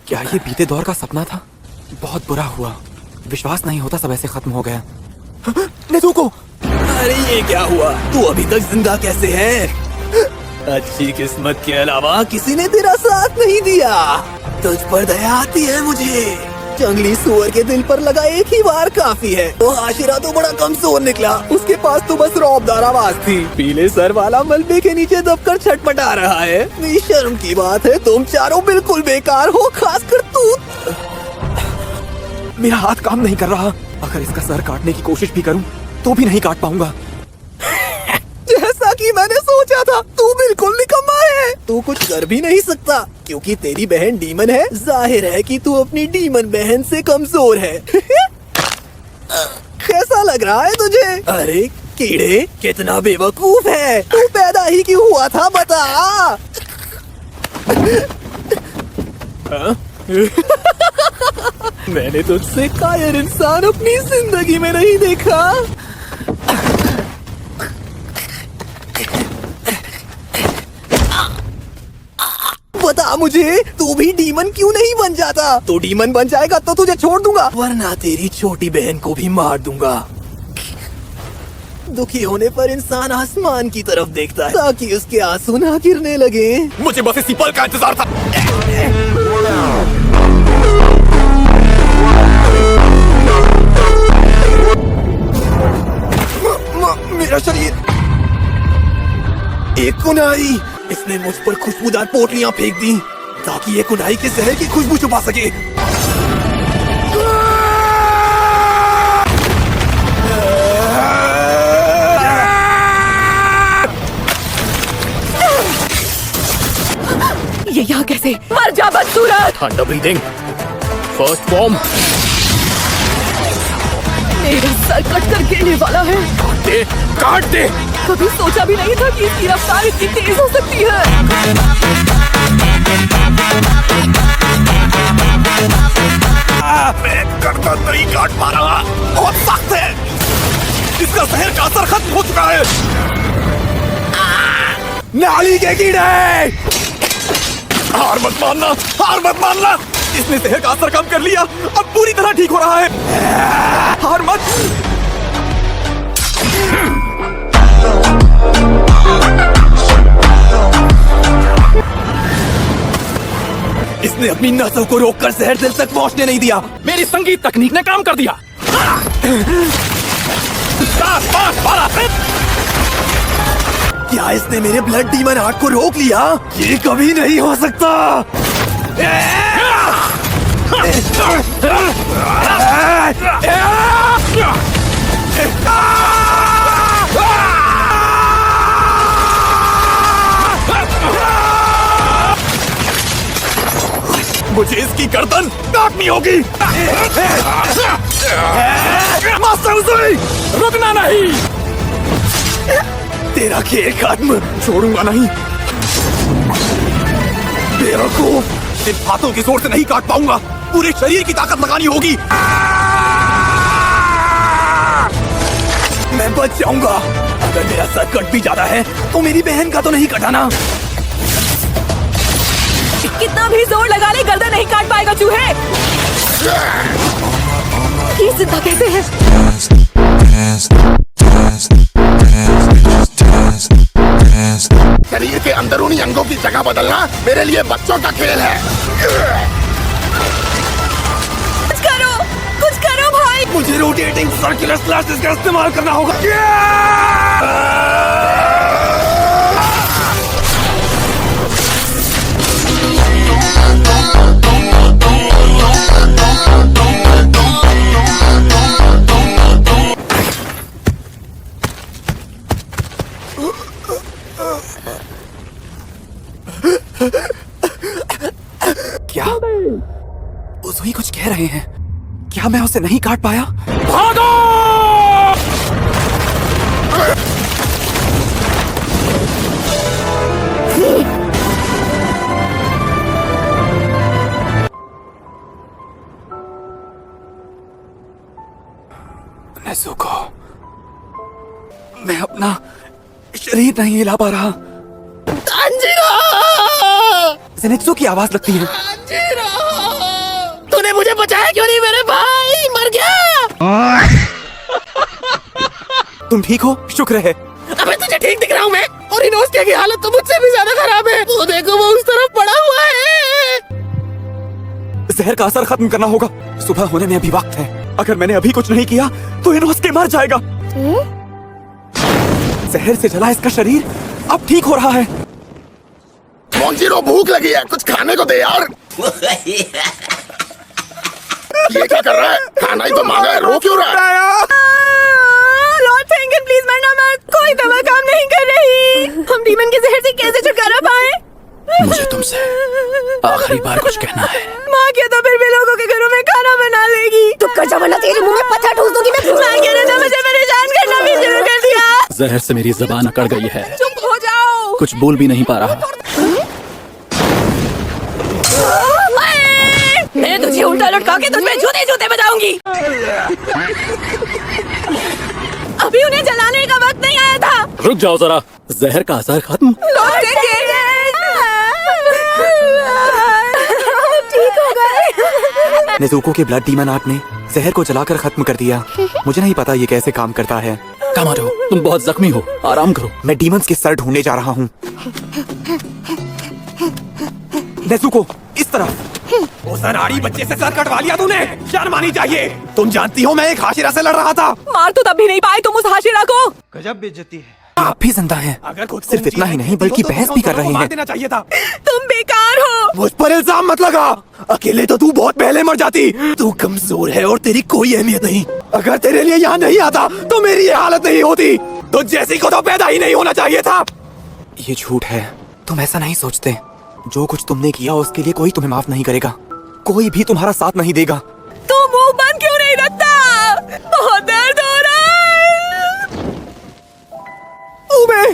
क्या ये बीते दौर का सपना था? बहुत बुरा हुआ। विश्वास नहीं होता सब ऐसे खत्म हो गया। नेज़ुको! अरे ये क्या हुआ? तू अभी तक जिंदा कैसे है? अच्छी किस्मत के अलावा किसी ने तेरा साथ नहीं दिया। तुझ पर दया आती है मुझे। जंगली सुअर के दिल पर लगा एक ही वार काफी है। तो हाशिरा तो बड़ा कमजोर निकला। उसके पास तो बस रौबदार आवाज थी। पीले सर वाला मलबे के नीचे दबकर छटपटा रहा है। नहीं, शर्म की बात है, तुम चारों बिल्कुल बेकार हो, खासकर तू। मेरा हाथ काम नहीं कर रहा। अगर इसका सर काटने की कोशिश भी करूं तो भी नहीं काट पाऊंगा। जैसा कि मैंने सोचा था, तू बिल्कुल निकम्मा है। तू कुछ कर भी नहीं सकता क्योंकि तेरी बहन डीमन है। जाहिर है कि तू अपनी डीमन बहन से कमजोर है। कैसा लग रहा है तुझे? अरे कीड़े, कितना बेवकूफ है। तू पैदा ही क्यों हुआ था, बता। मैंने तुझसे कायर इंसान अपनी जिंदगी में नहीं देखा। बता मुझे, तू भी डीमन क्यों नहीं बन जाता? तू डीमन बन जाएगा तो तुझे छोड़ दूंगा, वरना तेरी छोटी बहन को भी मार दूंगा। दुखी होने पर इंसान आसमान की तरफ देखता है ताकि उसके आंसू ना गिरने लगे। मुझे बस इसी पल का इंतजार था। मेरा शरीर, एक कुनाई। इसने मुझ पर खुशबूदार पोटलियां फेंक दी ताकि ये कुनाई के जहर की खुशबू छुपा सके। ये यहाँ कैसे? मर जा बदसूरत! Under breathing, first form. मेरा सर कट कर गिरने वाला है। काट दे। कभी सोचा भी नहीं था कि इसकी रफ्तार इतनी तेज हो सकती है। मैं गर्दन नहीं काट पा रहा, बहुत सख्त है। इसका जहर का असर खत्म हो चुका है। नाली के कीड़े! हार मत मानना, हार मत मानना। इसने जहर का असर कम कर लिया, अब पूरी तरह ठीक हो रहा है। हार मत। इसने अपनी नसों को रोककर जहर दिल तक पहुंचने नहीं दिया। मेरी संगीत तकनीक ने काम कर दिया। क्या इसने मेरे ब्लड डीमन हार्ट को रोक लिया? ये कभी नहीं हो सकता। मुझे इसकी गर्दन काटनी होगी। मास्टर उज़ुई, रुकना नहीं। तेरा खेल खत्म, छोड़ूंगा नहीं। बेवकूफ, सिर्फ हाथों के जोर से नहीं काट पाऊंगा, पूरे शरीर की ताकत लगानी होगी। मैं बच जाऊंगा। अगर मेरा सर कट भी जाता है तो मेरी बहन का तो नहीं कटाना। कितना भी जोर लगा ले, गर्दन नहीं काट पाएगा चूहे। ये जिंदा कैसे है? शरीर के अंदरूनी अंगों की जगह बदलना मेरे लिए बच्चों का खेल है। कुछ करो भाई। मुझे रोटेटिंग सर्कुलर स्लैशेस का इस्तेमाल करना होगा। क्या उज़ुई कुछ कह रहे हैं? क्या मैं उसे नहीं काट पाया? भागो! नेज़ुको, मैं अपना शरीर नहीं हिला पा रहा। तांजीरो! ज़ेनित्सु की आवाज लगती है। तांजीरो! तूने मुझे बचाया क्यों नहीं? मेरे भाई मर गया। तुम ठीक हो? शुक्र है। अबे तुझे ठीक दिख रहा हूँ मैं, और इनोस्टिया की हालत तो मुझसे भी ज्यादा खराब है। वो देखो वो उस तरफ पड़ा हुआ है। जहर का असर खत्म करना होगा। सुबह होने में अभी वक्त है। अगर मैंने अभी कुछ नहीं किया तो इनोस्के मर जाएगा। जहर से जला इसका शरीर अब ठीक हो रहा है। मोंजीरो भूख लगी है, कुछ खाने को दे यार। ये क्या कर रहा है? खाना ही तो मांगा है, रो क्यों रहा है? लॉर्ड पेंगुइन प्लीज मरना मत, कोई दवा काम नहीं कर रही। हम डीमन के जहर से कैसे छुटकारा पाए? मुझे तुमसे आखिरी बार कुछ कहना है। माँ क्या तो फिर भी लोगों के घरों में खाना बना लेगी। तो कर जा वरना तेरे मुंह में पत्थर ठूस दूंगी मैं। माँ कह रहे थे मुझे परेशान करना भी शुरू कर दिया। जहर से मेरी जबान अकड़ गई है, चुप हो जाओ। कुछ बोल भी नहीं पा रहा। मैं तुझे उल्टा लटका के तुझमें जूते जूते बजाऊंगी। अभी उन्हें जलाने का वक्त नहीं आया था। रुक जाओ जरा, जहर का असर खत्म। ठीक हो गए। नेजुको के ब्लड डीमन आर्ट ने जहर को जलाकर खत्म कर दिया। मुझे नहीं पता ये कैसे काम करता है। कामारो, तुम बहुत जख्मी हो, आराम करो। मैं डीमंस के सर ढूंढने जा रहा हूँ। नेजुको, इस तरफ। उस अनाड़ी बच्चे से सर कटवा लिया तूने, शर्म आनी चाहिए। तुम जानती हो मैं एक हाशिरा से लड़ रहा था। मार तो तब भी नहीं पाए तुम उस हाशिरा को। गजब बेइज्जती है। आप भी जिंदा हैं। अगर खुद सिर्फ इतना ही नहीं बल्कि बहस भी कर रहे मार हैं। देना चाहिए था। तुम बेकार हो। मुझ पर इल्जाम मत लगा। अकेले तो तू बहुत पहले मर जाती। तू कमजोर है और तेरी कोई अहमियत नहीं। अगर तेरे लिए यहाँ नहीं आता तो मेरी ये हालत नहीं होती। तो जैसी को तो पैदा ही नहीं होना चाहिए था। ये झूठ है। तुम ऐसा नहीं सोचते। जो कुछ तुमने किया उसके लिए कोई तुम्हें माफ नहीं करेगा। कोई भी तुम्हारा साथ नहीं देगा। तू मुंह बंद क्यों नहीं रखता? बहुत दर्द हो रहा है। उबे!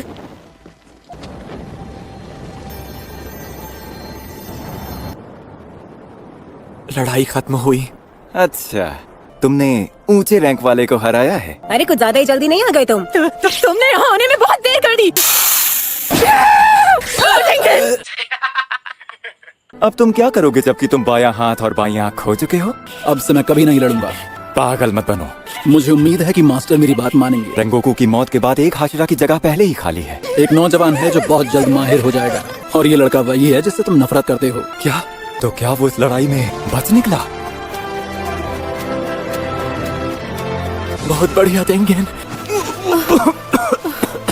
लड़ाई खत्म हुई। अच्छा, तुमने ऊंचे रैंक वाले को हराया है। अरे कुछ ज्यादा ही जल्दी नहीं आ गए तुम। तुमने यहाँ आने में बहुत देर कर दी। अब तुम क्या करोगे जबकि तुम बायां हाथ और बाईं आंख खो चुके हो? अब से मैं कभी नहीं लड़ूंगा। पागल मत बनो। मुझे उम्मीद है कि मास्टर मेरी बात मानेंगे। रेंगोकू की मौत के बाद एक हाशिरा की जगह पहले ही खाली है। एक नौजवान है जो बहुत जल्द माहिर हो जाएगा, और ये लड़का वही है जिससे तुम नफरत करते हो। क्या? तो क्या वो इस लड़ाई में बच निकला? बहुत बढ़िया तेंगेन।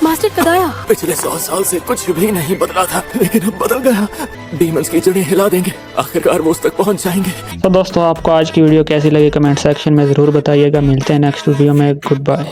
मास्टर कब आया? पिछले 100 साल से कुछ भी नहीं बदला था, लेकिन अब बदल गया। डीमंस की जड़ें हिला देंगे। आखिरकार वो उस तक पहुंच जाएंगे। तो दोस्तों, आपको आज की वीडियो कैसी लगी कमेंट सेक्शन में ज़रूर बताइएगा। मिलते हैं नेक्स्ट वीडियो में। Good bye.